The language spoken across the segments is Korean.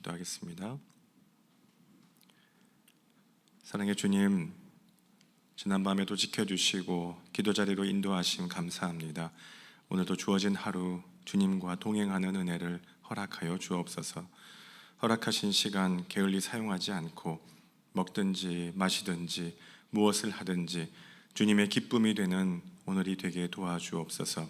기도하겠습니다. 사랑의 주님, 지난밤에도 지켜주시고 기도 자리로 인도하심 감사합니다. 오늘도 주어진 하루 주님과 동행하는 은혜를 허락하여 주옵소서. 허락하신 시간 게을리 사용하지 않고 먹든지 마시든지 무엇을 하든지 주님의 기쁨이 되는 오늘이 되게 도와주옵소서.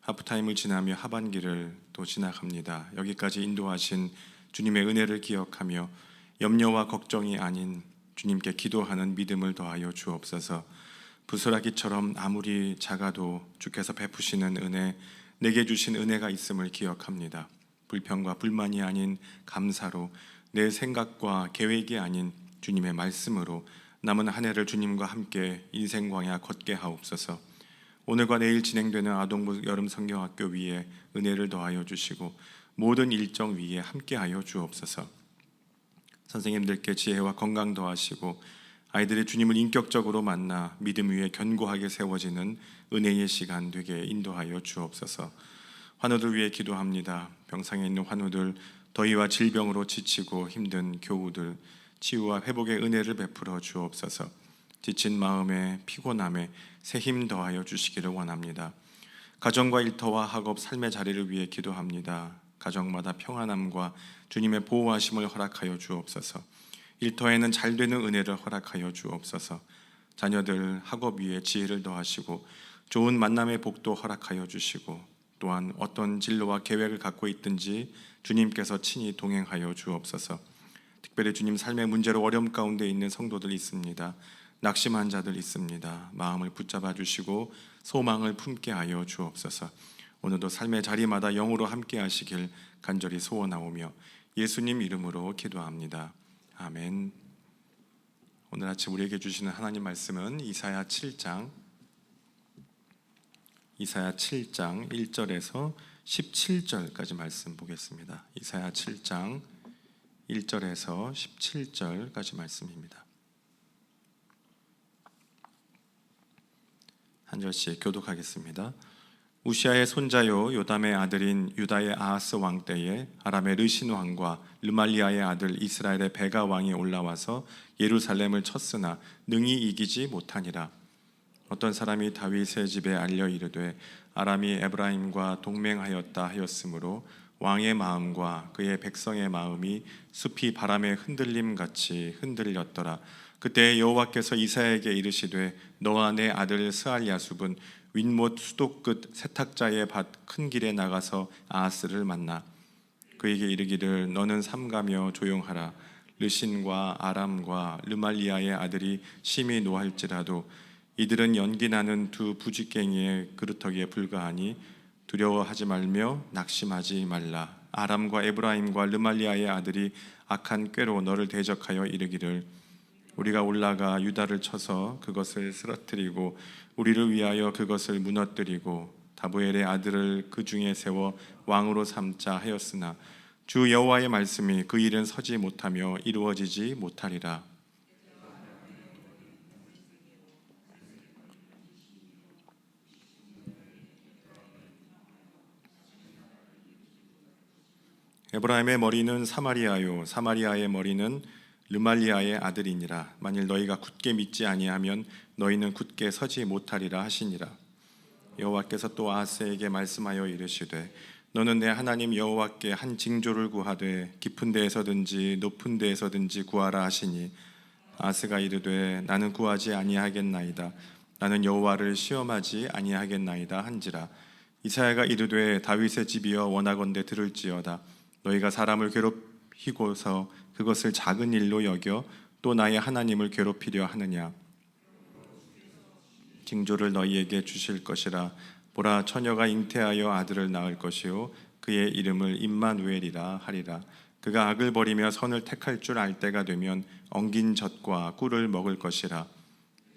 하프타임을 지나며 하반기를 또 지나갑니다. 여기까지 인도하신 주님의 은혜를 기억하며 염려와 걱정이 아닌 주님께 기도하는 믿음을 더하여 주옵소서. 부스라기처럼 아무리 작아도 주께서 베푸시는 은혜, 내게 주신 은혜가 있음을 기억합니다. 불평과 불만이 아닌 감사로, 내 생각과 계획이 아닌 주님의 말씀으로 남은 한 해를 주님과 함께 인생 광야 걷게 하옵소서. 오늘과 내일 진행되는 아동부 여름 성경학교 위에 은혜를 더하여 주시고 모든 일정 위에 함께하여 주옵소서. 선생님들께 지혜와 건강 더하시고 아이들의 주님을 인격적으로 만나 믿음 위에 견고하게 세워지는 은혜의 시간 되게 인도하여 주옵소서. 환우들 위해 기도합니다. 병상에 있는 환우들, 더위와 질병으로 지치고 힘든 교우들, 치유와 회복의 은혜를 베풀어 주옵소서. 지친 마음에 피곤함에 새 힘 더하여 주시기를 원합니다. 가정과 일터와 학업, 삶의 자리를 위해 기도합니다. 가정마다 평안함과 주님의 보호하심을 허락하여 주옵소서. 일터에는 잘 되는 은혜를 허락하여 주옵소서. 자녀들 학업 위에 지혜를 더하시고 좋은 만남의 복도 허락하여 주시고 또한 어떤 진로와 계획을 갖고 있든지 주님께서 친히 동행하여 주옵소서. 특별히 주님 삶의 문제로 어려움 가운데 있는 성도들 있습니다. 낙심한 자들 있습니다. 마음을 붙잡아 주시고 소망을 품게 하여 주옵소서. 오늘도 삶의 자리마다 영으로 함께 하시길 간절히 소원하오며 예수님 이름으로 기도합니다. 아멘. 오늘 아침 우리에게 주시는 하나님 말씀은 이사야 7장 1절에서 17절까지 말씀 보겠습니다. 이사야 7장 1절에서 17절까지 말씀입니다. 한 절씩 교독하겠습니다. 우시아의 손자요 요담의 아들인 유다의 아하스 왕 때에 아람의 르신 왕과 르말리아의 아들 이스라엘의 베가 왕이 올라와서 예루살렘을 쳤으나 능히 이기지 못하니라. 어떤 사람이 다윗의 집에 알려 이르되 아람이 에브라임과 동맹하였다 하였으므로 왕의 마음과 그의 백성의 마음이 숲이 바람에 흔들림같이 흔들렸더라. 그때 여호와께서 이사야에게 이르시되 너와 내 아들 스알야숲은 윗못 수도 끝 세탁자의 밭 큰 길에 나가서 아하스를 만나 그에게 이르기를 너는 삼가며 조용하라. 르신과 아람과 르말리아의 아들이 심히 노할지라도 이들은 연기나는 두 부직갱이의 그루터기에 불과하니 두려워하지 말며 낙심하지 말라. 아람과 에브라임과 르말리아의 아들이 악한 꾀로 너를 대적하여 이르기를 우리가 올라가 유다를 쳐서 그것을 쓰러뜨리고 우리를 위하여 그것을 무너뜨리고 다보엘의 아들을 그 중에 세워 왕으로 삼자 하였으나 주 여호와의 말씀이 그 일은 서지 못하며 이루어지지 못하리라. 에브라임의 머리는 사마리아요 사마리아의 머리는 르말리아의 아들이니라. 만일 너희가 굳게 믿지 아니하면 너희는 굳게 서지 못하리라 하시니라. 여호와께서 또 아하스에게 말씀하여 이르시되 너는 내 하나님 여호와께 한 징조를 구하되 깊은 데에서든지 높은 데에서든지 구하라 하시니 아하스가 이르되 나는 구하지 아니하겠나이다. 나는 여호와를 시험하지 아니하겠나이다 한지라. 이사야가 이르되 다윗의 집이여 원하건대 들을지어다. 너희가 사람을 괴롭히고서 그것을 작은 일로 여겨 또 나의 하나님을 괴롭히려 하느냐. 징조를 너희에게 주실 것이라. 보라 처녀가 잉태하여 아들을 낳을 것이요 그의 이름을 임마누엘이라 하리라. 그가 악을 버리며 선을 택할 줄 알 때가 되면 엉긴 젖과 꿀을 먹을 것이라.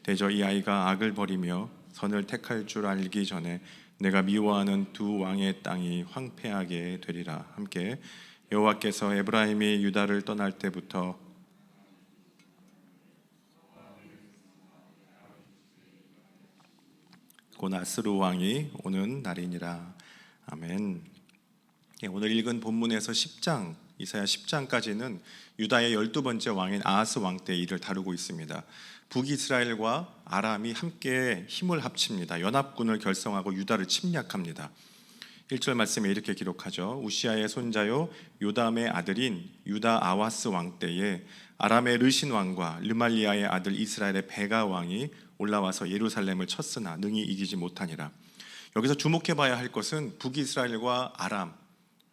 대저 이 아이가 악을 버리며 선을 택할 줄 알기 전에 내가 미워하는 두 왕의 땅이 황폐하게 되리라. 함께 여호와께서 에브라임이 유다를 떠날 때부터 곧 아스루 왕이 오는 날이니라. 아멘. 오늘 읽은 본문에서 10장 이사야 10장까지는 유다의 12번째 왕인 아하스 왕 때 일을 다루고 있습니다. 북이스라엘과 아람이 함께 힘을 합칩니다. 연합군을 결성하고 유다를 침략합니다. 1절 말씀에 이렇게 기록하죠. 우시아의 손자요 요담의 아들인 유다 아하스 왕 때에 아람의 르신 왕과 르말리아의 아들 이스라엘의 베가 왕이 올라와서 예루살렘을 쳤으나 능히 이기지 못하니라. 여기서 주목해봐야 할 것은 북이스라엘과 아람,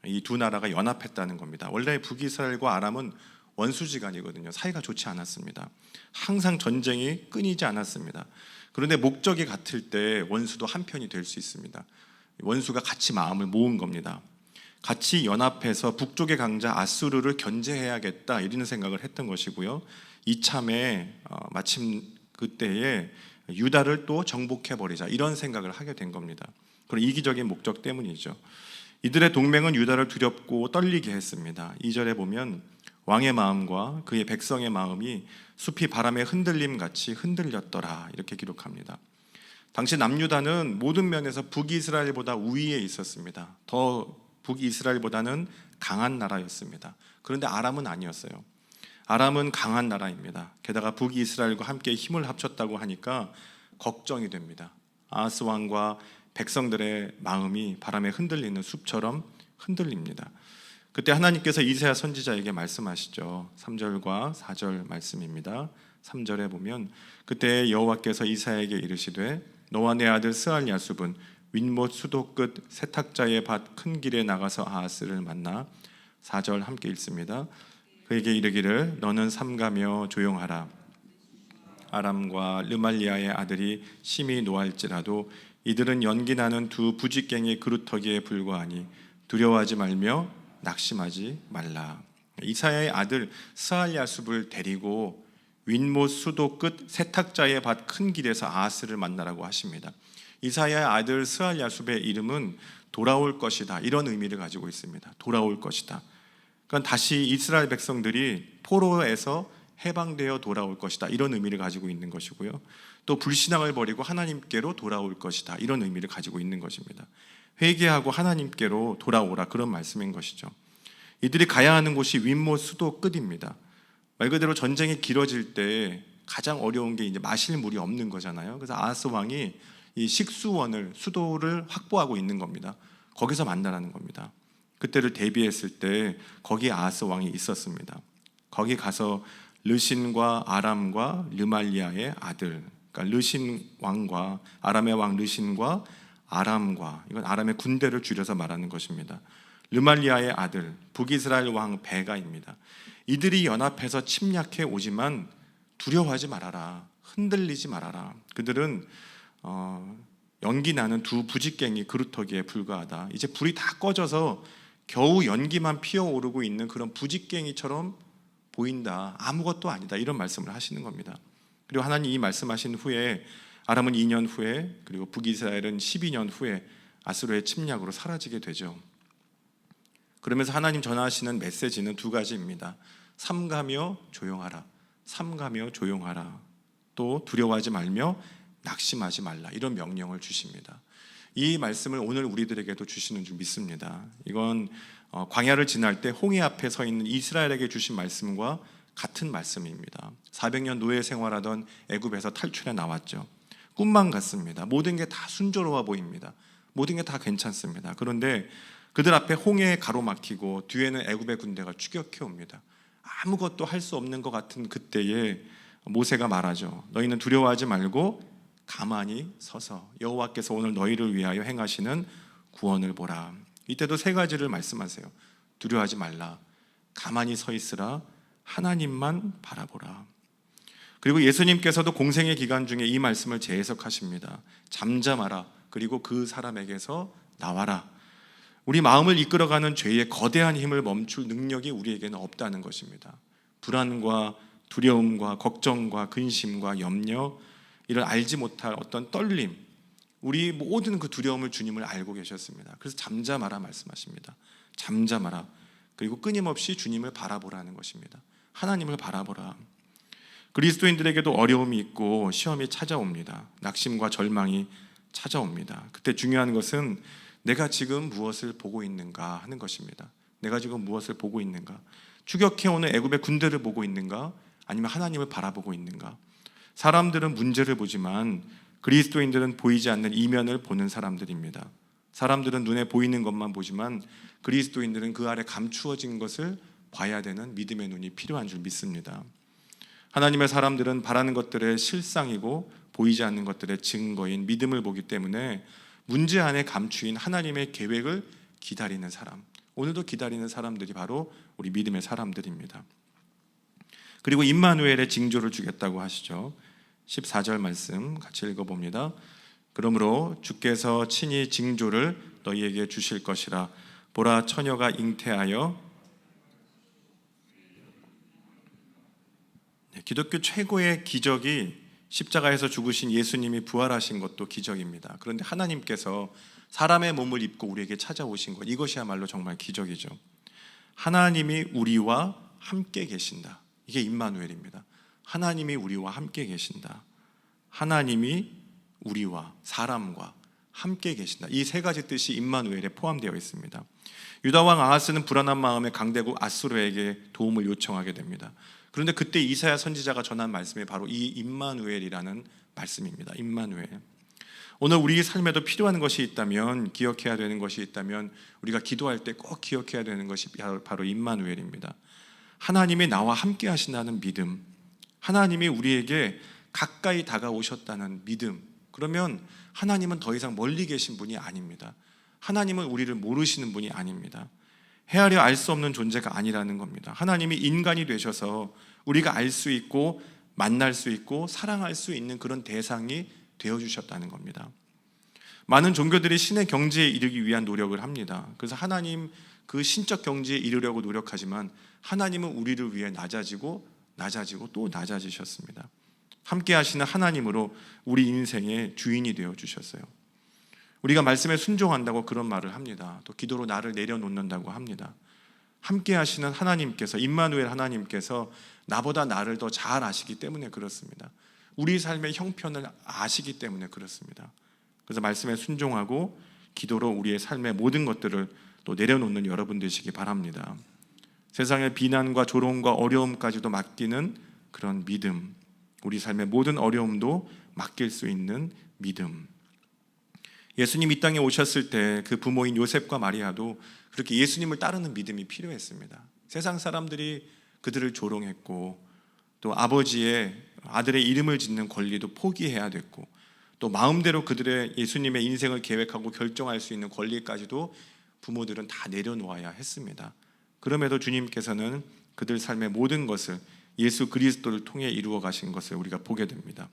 이 두 나라가 연합했다는 겁니다. 원래 북이스라엘과 아람은 원수지간이거든요. 사이가 좋지 않았습니다. 항상 전쟁이 끊이지 않았습니다. 그런데 목적이 같을 때 원수도 한편이 될 수 있습니다. 원수가 같이 마음을 모은 겁니다. 같이 연합해서 북쪽의 강자 아수르를 견제해야겠다 이런 생각을 했던 것이고요. 이참에 마침 그때에 유다를 또 정복해버리자 이런 생각을 하게 된 겁니다. 그런 이기적인 목적 때문이죠. 이들의 동맹은 유다를 두렵고 떨리게 했습니다. 2절에 보면 왕의 마음과 그의 백성의 마음이 숲이 바람에 흔들림같이 흔들렸더라 이렇게 기록합니다. 당시 남유다는 모든 면에서 북이스라엘보다 우위에 있었습니다. 더 북이스라엘보다는 강한 나라였습니다. 그런데 아람은 아니었어요. 아람은 강한 나라입니다. 게다가 북이스라엘과 함께 힘을 합쳤다고 하니까 걱정이 됩니다. 아하스 왕과 백성들의 마음이 바람에 흔들리는 숲처럼 흔들립니다. 그때 하나님께서 이사야 선지자에게 말씀하시죠. 3절과 4절 말씀입니다. 3절에 보면 그때 여호와께서 이사야에게 이르시되 너와 내 아들 스알야숲은 윗못 수도 끝 세탁자의 밭 큰 길에 나가서 아하스를 만나. 4절 함께 읽습니다. 그에게 이르기를 너는 삼가며 조용하라. 아람과 르말리아의 아들이 심히 노할지라도 이들은 연기나는 두 부직갱이 그루터기에 불과하니 두려워하지 말며 낙심하지 말라. 이사야의 아들 스알야숲을 데리고 윗못 수도 끝 세탁자의 밭 큰 길에서 아하스를 만나라고 하십니다. 이사야의 아들 스알야숲의 이름은 돌아올 것이다 이런 의미를 가지고 있습니다. 돌아올 것이다. 그러니까 다시 이스라엘 백성들이 포로에서 해방되어 돌아올 것이다 이런 의미를 가지고 있는 것이고요. 또 불신앙을 버리고 하나님께로 돌아올 것이다 이런 의미를 가지고 있는 것입니다. 회개하고 하나님께로 돌아오라 그런 말씀인 것이죠. 이들이 가야 하는 곳이 윗못 수도 끝입니다. 말 그대로 전쟁이 길어질 때 가장 어려운 게 이제 마실 물이 없는 거잖아요. 그래서 아하스 왕이 이 식수원을 수도를 확보하고 있는 겁니다. 거기서 만나라는 겁니다. 그때를 대비했을 때 거기에 아하스 왕이 있었습니다. 거기 가서 르신과 아람과 르말리아의 아들, 그러니까 르신 왕과 아람의 왕 르신과 아람과, 이건 아람의 군대를 줄여서 말하는 것입니다. 르말리아의 아들 북이스라엘 왕 베가입니다. 이들이 연합해서 침략해 오지만 두려워하지 말아라, 흔들리지 말아라. 그들은 연기 나는 두 부직갱이 그루터기에 불과하다. 이제 불이 다 꺼져서 겨우 연기만 피어오르고 있는 그런 부직갱이처럼 보인다. 아무것도 아니다. 이런 말씀을 하시는 겁니다. 그리고 하나님 이 말씀하신 후에 아람은 2년 후에 그리고 북이스라엘은 12년 후에 아수르의 침략으로 사라지게 되죠. 그러면서 하나님 전하시는 메시지는 두 가지입니다. 삼가며 조용하라. 삼가며 조용하라. 또 두려워하지 말며 낙심하지 말라. 이런 명령을 주십니다. 이 말씀을 오늘 우리들에게도 주시는 줄 믿습니다. 이건 광야를 지날 때 홍해 앞에 서 있는 이스라엘에게 주신 말씀과 같은 말씀입니다. 400년 노예 생활하던 애굽에서 탈출해 나왔죠. 꿈만 같습니다. 모든 게 다 순조로워 보입니다. 모든 게 다 괜찮습니다. 그런데 그들 앞에 홍해에 가로막히고 뒤에는 애굽의 군대가 추격해 옵니다. 아무것도 할 수 없는 것 같은 그때에 모세가 말하죠. 너희는 두려워하지 말고 가만히 서서 여호와께서 오늘 너희를 위하여 행하시는 구원을 보라. 이때도 세 가지를 말씀하세요. 두려워하지 말라. 가만히 서 있으라. 하나님만 바라보라. 그리고 예수님께서도 공생의 기간 중에 이 말씀을 재해석하십니다. 잠잠하라. 그리고 그 사람에게서 나와라. 우리 마음을 이끌어가는 죄의 거대한 힘을 멈출 능력이 우리에게는 없다는 것입니다. 불안과 두려움과 걱정과 근심과 염려, 이런 알지 못할 어떤 떨림, 우리 모든 그 두려움을 주님을 알고 계셨습니다. 그래서 잠잠하라 말씀하십니다. 잠잠하라. 그리고 끊임없이 주님을 바라보라는 것입니다. 하나님을 바라보라. 그리스도인들에게도 어려움이 있고 시험이 찾아옵니다. 낙심과 절망이 찾아옵니다. 그때 중요한 것은 내가 지금 무엇을 보고 있는가 하는 것입니다. 내가 지금 무엇을 보고 있는가? 추격해오는 애굽의 군대를 보고 있는가? 아니면 하나님을 바라보고 있는가? 사람들은 문제를 보지만 그리스도인들은 보이지 않는 이면을 보는 사람들입니다. 사람들은 눈에 보이는 것만 보지만 그리스도인들은 그 아래 감추어진 것을 봐야 되는 믿음의 눈이 필요한 줄 믿습니다. 하나님의 사람들은 바라는 것들의 실상이고 보이지 않는 것들의 증거인 믿음을 보기 때문에 문제 안에 감추인 하나님의 계획을 기다리는 사람, 오늘도 기다리는 사람들이 바로 우리 믿음의 사람들입니다. 그리고 임마누엘의 징조를 주겠다고 하시죠. 14절 말씀 같이 읽어봅니다. 그러므로 주께서 친히 징조를 너희에게 주실 것이라. 보라, 처녀가 잉태하여. 기독교 최고의 기적이 십자가에서 죽으신 예수님이 부활하신 것도 기적입니다. 그런데 하나님께서 사람의 몸을 입고 우리에게 찾아오신 것, 이것이야말로 정말 기적이죠. 하나님이 우리와 함께 계신다. 이게 임마누엘입니다. 하나님이 우리와 함께 계신다. 하나님이 우리와 사람과 함께 계신다. 이 세 가지 뜻이 임마누엘에 포함되어 있습니다. 유다 왕 아하스는 불안한 마음에 강대국 아수르에게 도움을 요청하게 됩니다. 그런데 그때 이사야 선지자가 전한 말씀이 바로 이 임마누엘이라는 말씀입니다. 임마누엘. 오늘 우리 삶에도 필요한 것이 있다면, 기억해야 되는 것이 있다면 우리가 기도할 때 꼭 기억해야 되는 것이 바로 임마누엘입니다. 하나님이 나와 함께 하신다는 믿음, 하나님이 우리에게 가까이 다가오셨다는 믿음. 그러면 하나님은 더 이상 멀리 계신 분이 아닙니다. 하나님은 우리를 모르시는 분이 아닙니다. 헤아려 알 수 없는 존재가 아니라는 겁니다. 하나님이 인간이 되셔서 우리가 알 수 있고 만날 수 있고 사랑할 수 있는 그런 대상이 되어주셨다는 겁니다. 많은 종교들이 신의 경지에 이르기 위한 노력을 합니다. 그래서 하나님 그 신적 경지에 이르려고 노력하지만 하나님은 우리를 위해 낮아지고 또 낮아지셨습니다. 함께 하시는 하나님으로 우리 인생의 주인이 되어주셨어요. 우리가 말씀에 순종한다고 그런 말을 합니다. 또 기도로 나를 내려놓는다고 합니다. 함께 하시는 하나님께서, 임마누엘 하나님께서 나보다 나를 더 잘 아시기 때문에 그렇습니다. 우리 삶의 형편을 아시기 때문에 그렇습니다. 그래서 말씀에 순종하고 기도로 우리의 삶의 모든 것들을 또 내려놓는 여러분 되시기 바랍니다. 세상의 비난과 조롱과 어려움까지도 맡기는 그런 믿음, 우리 삶의 모든 어려움도 맡길 수 있는 믿음. 예수님 이 땅에 오셨을 때 그 부모인 요셉과 마리아도 그렇게 예수님을 따르는 믿음이 필요했습니다. 세상 사람들이 그들을 조롱했고 또 아버지의 아들의 이름을 짓는 권리도 포기해야 됐고 또 마음대로 그들의 예수님의 인생을 계획하고 결정할 수 있는 권리까지도 부모들은 다 내려놓아야 했습니다. 그럼에도 주님께서는 그들 삶의 모든 것을 예수 그리스도를 통해 이루어 가신 것을 우리가 보게 됩니다.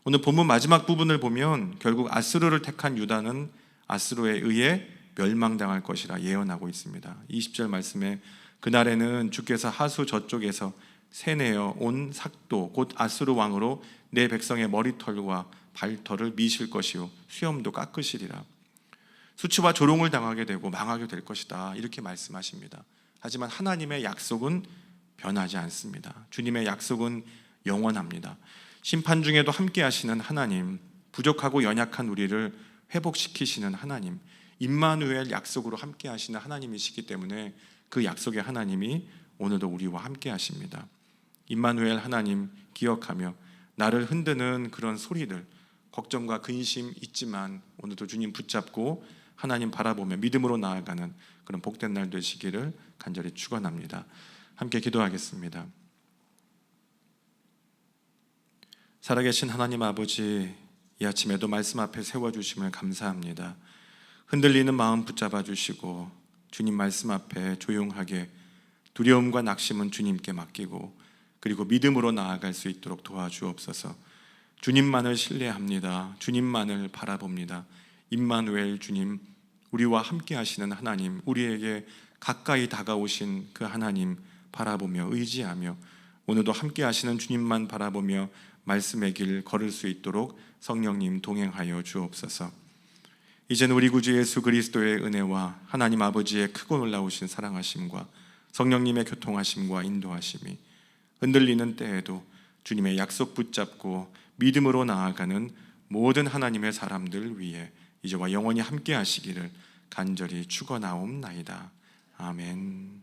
오늘 본문 마지막 부분을 보면 결국 아스루를 택한 유다는 아스루에 의해 멸망당할 것이라 예언하고 있습니다. 20절 말씀에 그날에는 주께서 하수 저쪽에서 새내어 온 삭도 곧 아스루 왕으로 내 백성의 머리털과 발털을 미실 것이요 수염도 깎으시리라. 수치와 조롱을 당하게 되고 망하게 될 것이다, 이렇게 말씀하십니다. 하지만 하나님의 약속은 변하지 않습니다. 주님의 약속은 영원합니다. 심판 중에도 함께 하시는 하나님, 부족하고 연약한 우리를 회복시키시는 하나님, 임마누엘 약속으로 함께 하시는 하나님이시기 때문에 그 약속의 하나님이 오늘도 우리와 함께 하십니다. 임마누엘 하나님 기억하며 나를 흔드는 그런 소리들, 걱정과 근심 있지만 오늘도 주님 붙잡고 하나님 바라보며 믿음으로 나아가는 그런 복된 날 되시기를 간절히 축원합니다. 함께 기도하겠습니다. 살아계신 하나님 아버지, 이 아침에도 말씀 앞에 세워주심을 감사합니다. 흔들리는 마음 붙잡아 주시고 주님 말씀 앞에 조용하게 두려움과 낙심은 주님께 맡기고 그리고 믿음으로 나아갈 수 있도록 도와주옵소서. 주님만을 신뢰합니다. 주님만을 바라봅니다. 임마누엘 주님, 우리와 함께 하시는 하나님, 우리에게 가까이 다가오신 그 하나님 바라보며 의지하며 오늘도 함께 하시는 주님만 바라보며 말씀의 길 걸을 수 있도록 성령님 동행하여 주옵소서. 이제는 우리 구주 예수 그리스도의 은혜와 하나님 아버지의 크고 놀라우신 사랑하심과 성령님의 교통하심과 인도하심이 흔들리는 때에도 주님의 약속 붙잡고 믿음으로 나아가는 모든 하나님의 사람들 위해 이제와 영원히 함께 하시기를 간절히 축원하옵나이다. 아멘.